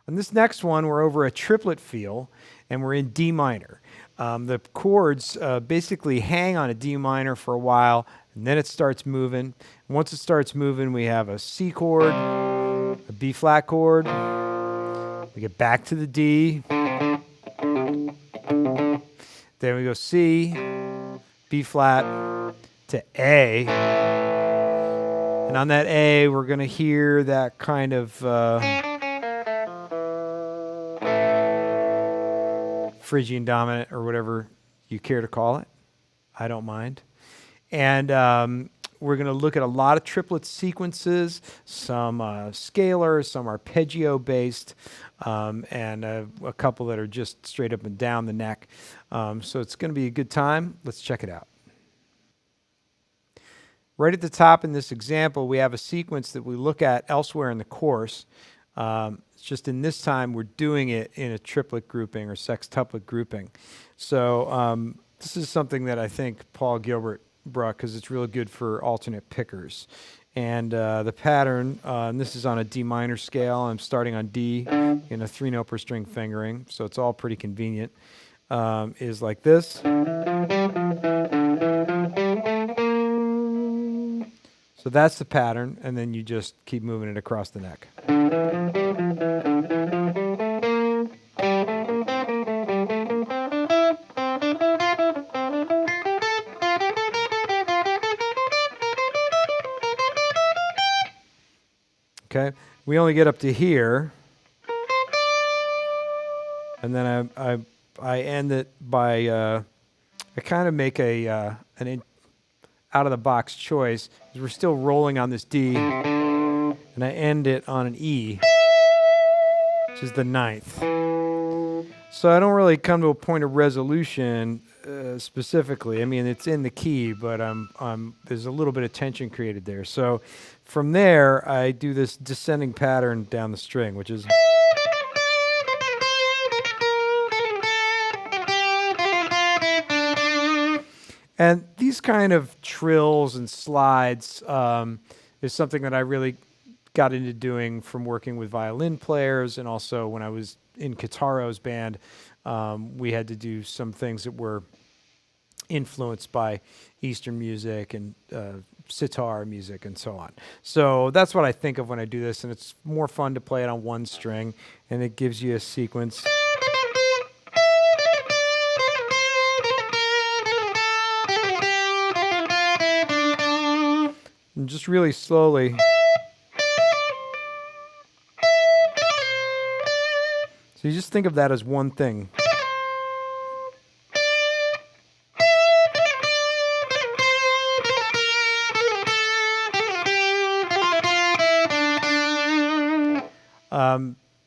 On this next one, we're over a triplet feel, and we're in D minor. The chords basically hang on a D minor for a while, and then it starts moving. Once it starts moving, we have a C chord, a B flat chord. We get back to the D. Then we go C, B flat to A. And on that A, we're going to hear that kind of Phrygian dominant or whatever you care to call it. I don't mind. And we're going to look at a lot of triplet sequences, some scalar, some arpeggio based, and a couple that are just straight up and down the neck. So it's going to be a good time. Let's check it out. Right at the top in this example, we have a sequence that we look at elsewhere in the course. It's just in this time we're doing it in a triplet grouping or sextuplet grouping. So this is something that I think Paul Gilbert brought because it's really good for alternate pickers. And the pattern, and this is on a D minor scale. I'm starting on D in a 3-note per string fingering, so it's all pretty convenient. Is like this. So that's the pattern, and then you just keep moving it across the neck. Okay, we only get up to here, and then I end it by I kind of make an out-of-the-box choice, because we're still rolling on this D, and I end it on an E, which is the 9th. So I don't really come to a point of resolution specifically. I mean, it's in the key, but there's a little bit of tension created there. So from there, I do this descending pattern down the string, which is... And these kind of trills and slides is something that I really got into doing from working with violin players, and also when I was in Kitaro's band, we had to do some things that were influenced by Eastern music and sitar music and so on. So that's what I think of when I do this, and it's more fun to play it on one string, and it gives you a sequence. And just really slowly. So you just think of that as one thing.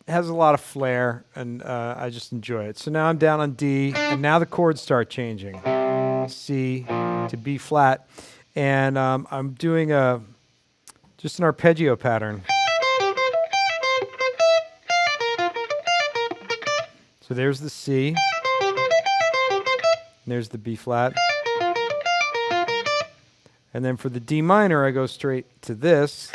Has a lot of flair, and I just enjoy it. So now I'm down on D, and now the chords start changing. C to B flat. And I'm doing just an arpeggio pattern. So there's the C, and there's the B flat. And then for the D minor, I go straight to this.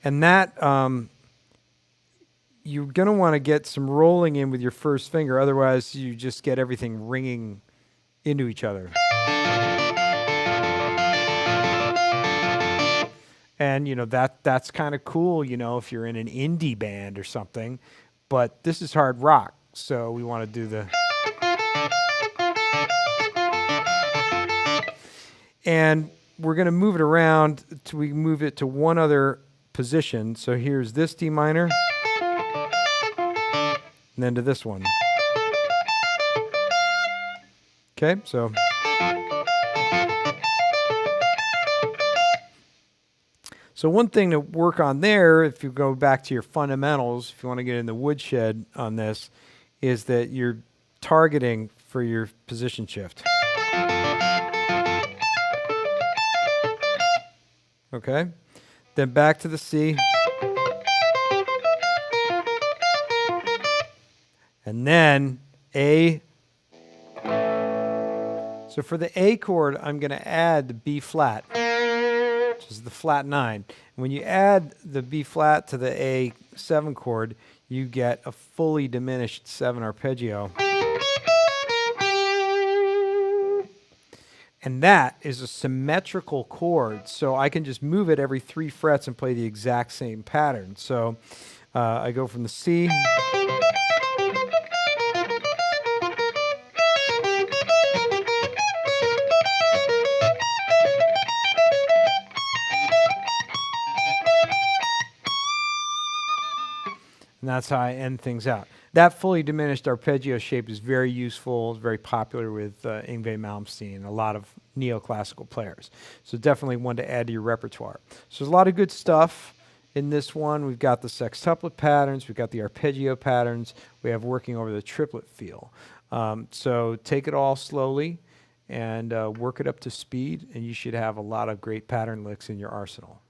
And that, you're going to want to get some rolling in with your first finger, otherwise you just get everything ringing into each other. And, you know, that's kind of cool, you know, if you're in an indie band or something. But this is hard rock, so we want to do the... And we're going to move it around till we move it to one other position. So here's this D minor, and then to this one. Okay, so... So one thing to work on there, if you go back to your fundamentals, if you want to get in the woodshed on this, is that you're targeting for your position shift. Okay? Then back to the C. And then A. So for the A chord, I'm going to add the B flat, which This is the flat 9. And when you add the B flat to the A7 chord, you get a fully diminished 7 arpeggio. And that is a symmetrical chord, so I can just move it every 3 frets and play the exact same pattern. So I go from the C, and that's how I end things out. That fully diminished arpeggio shape is very useful. It's very popular with Yngwie Malmsteen and a lot of neoclassical players. So definitely one to add to your repertoire. So there's a lot of good stuff in this one. We've got the sextuplet patterns. We've got the arpeggio patterns. We have working over the triplet feel. So take it all slowly and work it up to speed, and you should have a lot of great pattern licks in your arsenal.